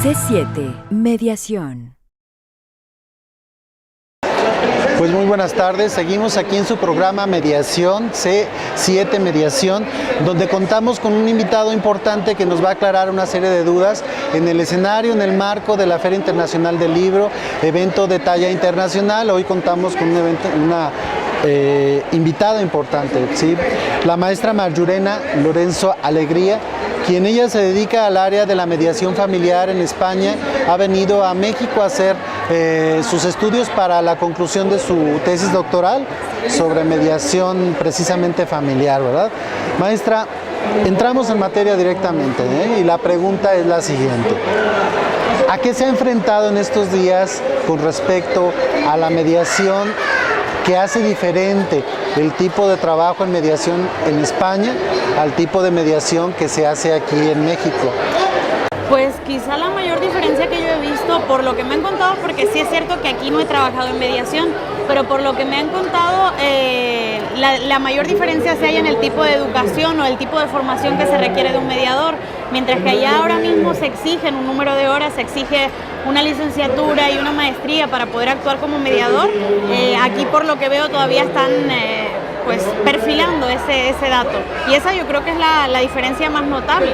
C7 Mediación. Pues muy buenas tardes, seguimos aquí en su programa Mediación, C7 Mediación, donde contamos con un invitado importante que nos va a aclarar una serie de dudas en el escenario, en el marco de la Feria Internacional del Libro, evento de talla internacional. Hoy contamos con una invitada importante, ¿sí? La maestra Marjurena Lorenzo Alegría, quien ella se dedica al área de la mediación familiar en España. Ha venido a México a hacer sus estudios para la conclusión de su tesis doctoral sobre mediación precisamente familiar, ¿verdad? Maestra, entramos en materia directamente, y la pregunta es la siguiente. ¿A qué se ha enfrentado en estos días con respecto a la mediación que hace diferente el tipo de trabajo en mediación en España al tipo de mediación que se hace aquí en México? Pues quizá la mayor diferencia que yo he visto, por lo que me han contado, porque sí es cierto que aquí no he trabajado en mediación, pero por lo que me han contado, la mayor diferencia se halla en el tipo de educación o el tipo de formación que se requiere de un mediador. Mientras que allá ahora mismo se exigen un número de horas, se exige una licenciatura y una maestría para poder actuar como mediador, aquí por lo que veo todavía están pues perfilando ese dato, y esa yo creo que es la diferencia más notable.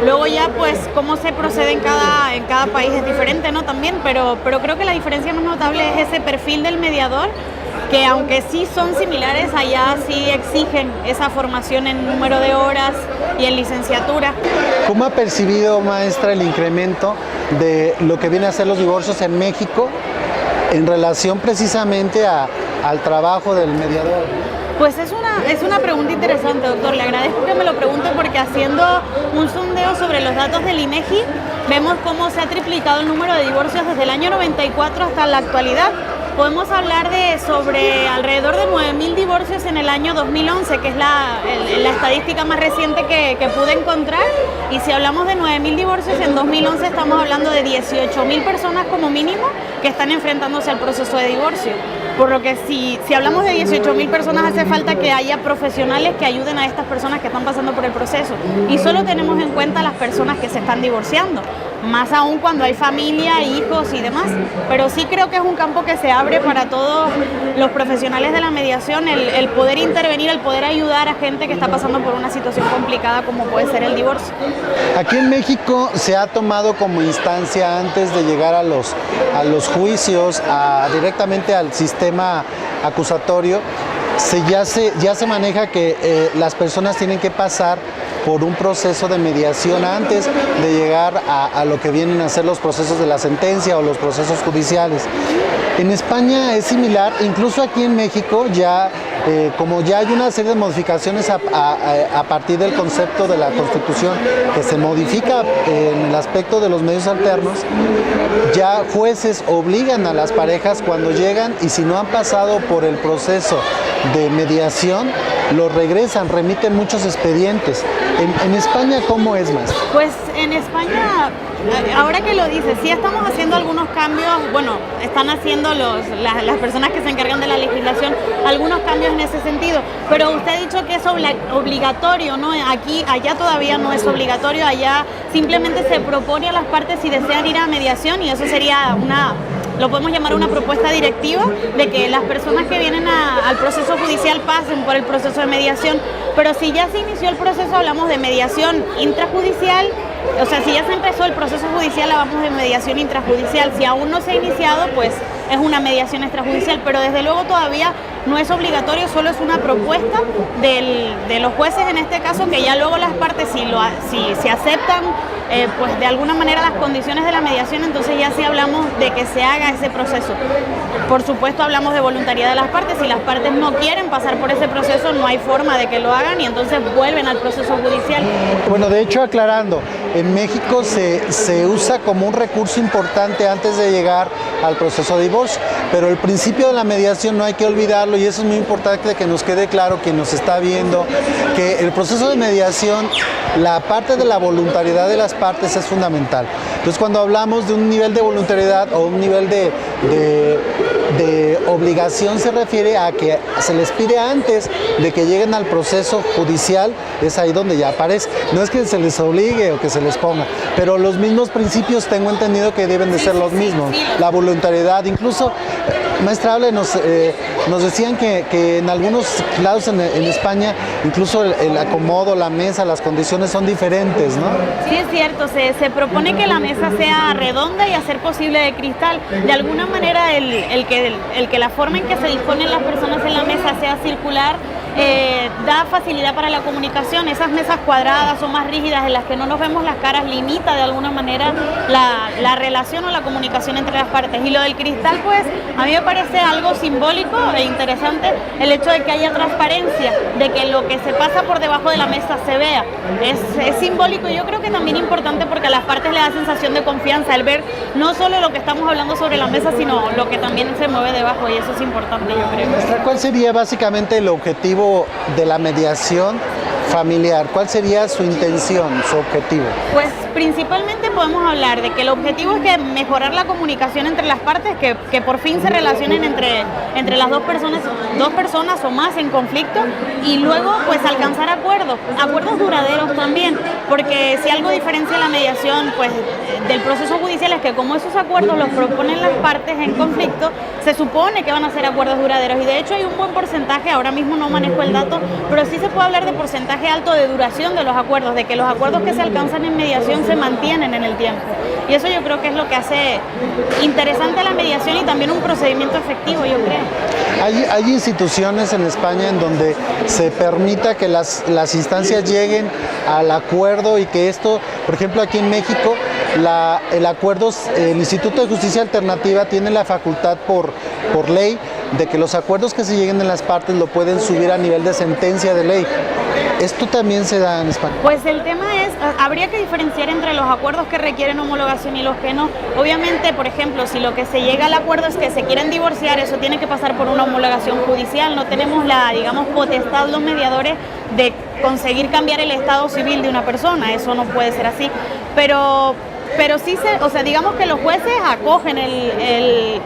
Luego ya pues cómo se procede en cada país es diferente, ¿no? También, pero creo que la diferencia más notable es ese perfil del mediador, que aunque sí son similares, allá sí exigen esa formación en número de horas y en licenciatura. ¿Cómo ha percibido, maestra, el incremento de lo que viene a ser los divorcios en México en relación precisamente al trabajo del mediador? Pues es una pregunta interesante, doctor. Le agradezco que me lo pregunte, porque haciendo un sondeo sobre los datos del INEGI, vemos cómo se ha triplicado el número de divorcios desde el año 94 hasta la actualidad. Podemos hablar sobre alrededor de 9.000 divorcios en el año 2011, que es la estadística más reciente que pude encontrar. Y si hablamos de 9.000 divorcios en 2011, estamos hablando de 18.000 personas como mínimo que están enfrentándose al proceso de divorcio. Por lo que si hablamos de 18.000 personas, hace falta que haya profesionales que ayuden a estas personas que están pasando por el proceso. Y solo tenemos en cuenta las personas que se están divorciando, más aún cuando hay familia, hijos y demás. Pero sí creo que es un campo que se abre para todos los profesionales de la mediación, el poder intervenir, el poder ayudar a gente que está pasando por una situación complicada como puede ser el divorcio. Aquí en México se ha tomado como instancia, antes de llegar a los juicios, directamente al sistema acusatorio, ya se maneja que las personas tienen que pasar por un proceso de mediación antes de llegar a lo que vienen a ser los procesos de la sentencia o los procesos judiciales. En España es similar, incluso aquí en México como ya hay una serie de modificaciones a partir del concepto de la Constitución, que se modifica en el aspecto de los medios alternos, ya jueces obligan a las parejas cuando llegan, y si no han pasado por el proceso de mediación, los regresan, remiten muchos expedientes. En España, ¿cómo es, más? Pues en España, ahora que lo dices, sí estamos haciendo algunos cambios. Bueno, están haciendo las personas que se encargan de la legislación algunos cambios en ese sentido, pero usted ha dicho que es obligatorio, ¿no? Allá todavía no es obligatorio, allá simplemente se propone a las partes si desean ir a mediación, y eso sería lo podemos llamar una propuesta directiva, de que las personas que vienen al proceso judicial pasen por el proceso de mediación. Pero si ya se inició el proceso, hablamos de mediación intrajudicial. O sea, si ya se empezó el proceso judicial, hablamos de mediación intrajudicial. Si aún no se ha iniciado, pues es una mediación extrajudicial, pero desde luego todavía no es obligatorio, solo es una propuesta de los jueces en este caso, que ya luego las partes, si aceptan pues de alguna manera las condiciones de la mediación, entonces ya sí hablamos de que se haga ese proceso. Por supuesto, hablamos de voluntariedad de las partes. Si las partes no quieren pasar por ese proceso, no hay forma de que lo hagan, y entonces vuelven al proceso judicial. Bueno, de hecho, aclarando, en México se usa como un recurso importante antes de llegar al proceso de divorcio, pero el principio de la mediación no hay que olvidarlo, y eso es muy importante que nos quede claro, quien nos está viendo, que el proceso de mediación la parte de la voluntariedad de las partes es fundamental. Entonces, cuando hablamos de un nivel de voluntariedad o un nivel de obligación, se refiere a que se les pide antes de que lleguen al proceso judicial, es ahí donde ya aparece. No es que se les obligue o que se les ponga, pero los mismos principios tengo entendido que deben de ser los mismos. La voluntariedad, incluso, maestra Ale, nos decían que en algunos lados en España, incluso el acomodo, la mesa, las condiciones son diferentes, ¿no? Sí, es cierto, se propone que la mesa sea redonda y a ser posible de cristal. De alguna manera el que la forma en que se disponen las personas en la mesa sea circular da facilidad para la comunicación. Esas mesas cuadradas o más rígidas en las que no nos vemos las caras limita de alguna manera la relación o la comunicación entre las partes. Y lo del cristal, pues a mí me parece algo simbólico e interesante el hecho de que haya transparencia, de que lo que se pasa por debajo de la mesa se vea. Es simbólico y yo creo que también importante porque a las partes le da sensación de confianza el ver no solo lo que estamos hablando sobre la mesa, sino lo que también se mueve debajo, y eso es importante, yo creo. ¿Cuál sería básicamente el objetivo de la mediación familiar? ¿Cuál sería su intención, su objetivo? Pues principalmente podemos hablar de que el objetivo es que mejorar la comunicación entre las partes, que por fin se relacionen entre las dos personas o más en conflicto, y luego pues alcanzar acuerdos duraderos también, porque si algo diferencia la mediación pues del proceso judicial es que como esos acuerdos los proponen las partes en conflicto, se supone que van a ser acuerdos duraderos, y de hecho hay un buen porcentaje, ahora mismo no manejo el dato, pero sí se puede hablar de porcentaje alto de duración de los acuerdos, de que los acuerdos que se alcanzan en mediación se mantienen en el tiempo. Y eso yo creo que es lo que hace interesante la mediación y también un procedimiento efectivo, yo creo. Hay instituciones en España en donde se permita que las instancias lleguen al acuerdo y que esto, por ejemplo, aquí en México, el Instituto de Justicia Alternativa tiene la facultad por ley de que los acuerdos que se lleguen en las partes lo pueden subir a nivel de sentencia de ley. ¿Esto también se da en España? Pues el tema es, habría que diferenciar entre los acuerdos que requieren homologación y los que no. Obviamente, por ejemplo, si lo que se llega al acuerdo es que se quieren divorciar, eso tiene que pasar por una homologación judicial. No tenemos la, digamos, potestad los mediadores de conseguir cambiar el estado civil de una persona. Eso no puede ser así. Pero sí digamos que los jueces acogen el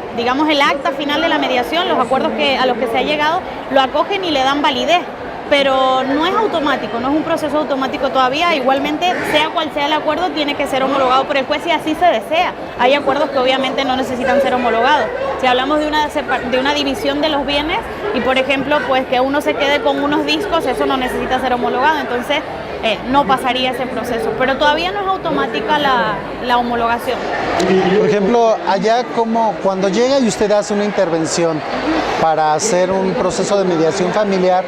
acta final de la mediación, los acuerdos a los que se ha llegado, lo acogen y le dan validez. Pero no es automático, no es un proceso automático todavía. Igualmente, sea cual sea el acuerdo, tiene que ser homologado por el juez si así se desea. Hay acuerdos que obviamente no necesitan ser homologados. Si hablamos de una división de los bienes y, por ejemplo, pues que uno se quede con unos discos, eso no necesita ser homologado. Entonces, no pasaría ese proceso. Pero todavía no es automática la homologación. Por ejemplo, allá cuando llega y usted hace una intervención para hacer un proceso de mediación familiar,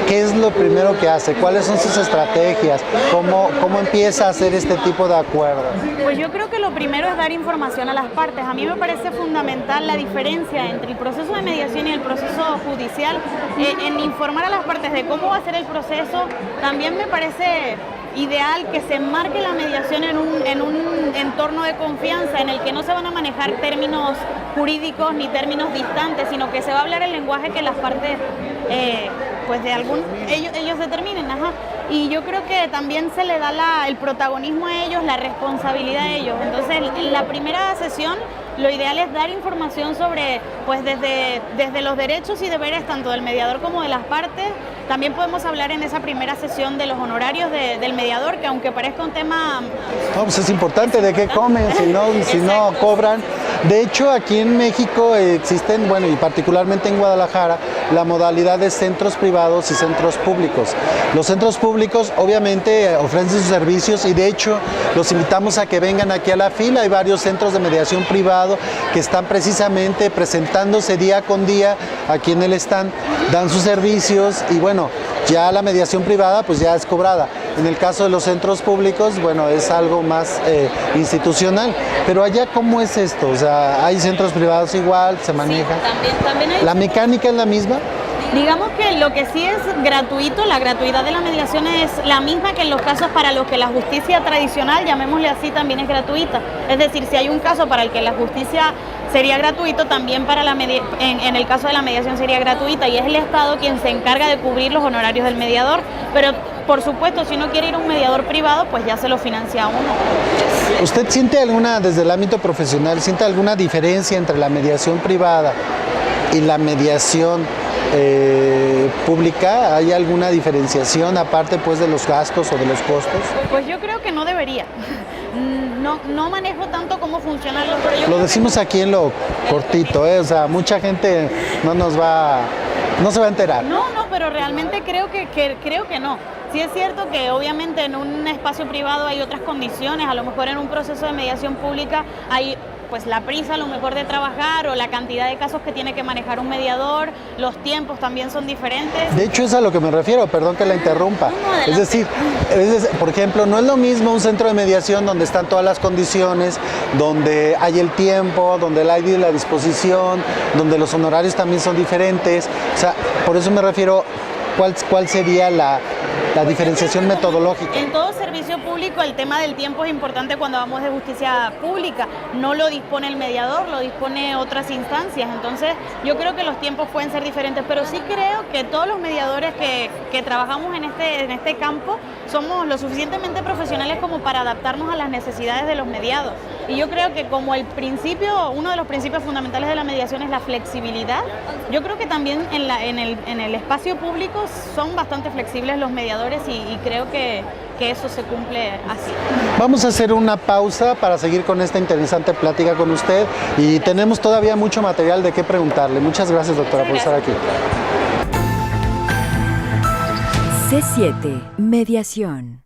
¿qué es lo primero que hace? ¿Cuáles son sus estrategias? ¿Cómo empieza a hacer este tipo de acuerdos? Pues yo creo que lo primero es dar información a las partes. A mí me parece fundamental la diferencia entre el proceso de mediación y el proceso judicial. En informar a las partes de cómo va a ser el proceso, también me parece ideal que se enmarque la mediación en un entorno de confianza en el que no se van a manejar términos jurídicos ni términos distantes, sino que se va a hablar el lenguaje que las partes ellos determinen. Y yo creo que también se le da el protagonismo a ellos, la responsabilidad a ellos. Entonces, en la primera sesión lo ideal es dar información sobre, pues desde los derechos y deberes tanto del mediador como de las partes. También podemos hablar en esa primera sesión de los honorarios del mediador, que aunque parezca un tema... No, pues es importante de qué comen, si no cobran. De hecho, aquí en México existen, y particularmente en Guadalajara, la modalidad de centros privados y centros públicos. Los centros públicos obviamente ofrecen sus servicios y de hecho los invitamos a que vengan aquí a la fila. Hay varios centros de mediación privado que están precisamente presentándose día con día aquí en el stand, dan sus servicios y ya la mediación privada pues ya es cobrada. En el caso de los centros públicos, es algo más institucional. Pero allá, ¿cómo es esto? O sea, ¿hay centros privados igual? ¿Se maneja? Sí, también hay. ¿La mecánica es la misma? Digamos que lo que sí es gratuito, la gratuidad de la mediación es la misma que en los casos para los que la justicia tradicional, llamémosle así, también es gratuita. Es decir, si hay un caso para el que la justicia sería gratuito, también en el caso de la mediación sería gratuita, y es el Estado quien se encarga de cubrir los honorarios del mediador. Pero por supuesto, si uno quiere ir a un mediador privado, pues ya se lo financia uno. ¿Usted siente desde el ámbito profesional, siente alguna diferencia entre la mediación privada y la mediación pública? ¿Hay alguna diferenciación aparte pues de los gastos o de los costos? Pues yo creo que no debería. No manejo tanto cómo funcionan los proyectos. Lo decimos aquí en lo cortito, o sea, mucha gente no se va a enterar. No, pero realmente creo que no. Sí es cierto que obviamente en un espacio privado hay otras condiciones, a lo mejor en un proceso de mediación pública hay pues la prisa a lo mejor de trabajar o la cantidad de casos que tiene que manejar un mediador, los tiempos también son diferentes. De hecho es a lo que me refiero, perdón que la interrumpa. No, es decir, por ejemplo, no es lo mismo un centro de mediación donde están todas las condiciones, donde hay el tiempo, donde hay la disposición, donde los honorarios también son diferentes. O sea, por eso me refiero, ¿cuál sería la diferenciación metodológica? En todo servicio público el tema del tiempo es importante cuando hablamos de justicia pública. No lo dispone el mediador, lo dispone otras instancias. Entonces yo creo que los tiempos pueden ser diferentes, pero sí creo que todos los mediadores que trabajamos en este campo somos lo suficientemente profesionales como para adaptarnos a las necesidades de los mediados. Y yo creo que como uno de los principios fundamentales de la mediación es la flexibilidad, yo creo que también en el espacio público son bastante flexibles los mediadores y creo que eso se cumple así. Vamos a hacer una pausa para seguir con esta interesante plática con usted y tenemos todavía mucho material de qué preguntarle. Muchas gracias, doctora, por estar aquí. C7 Mediación.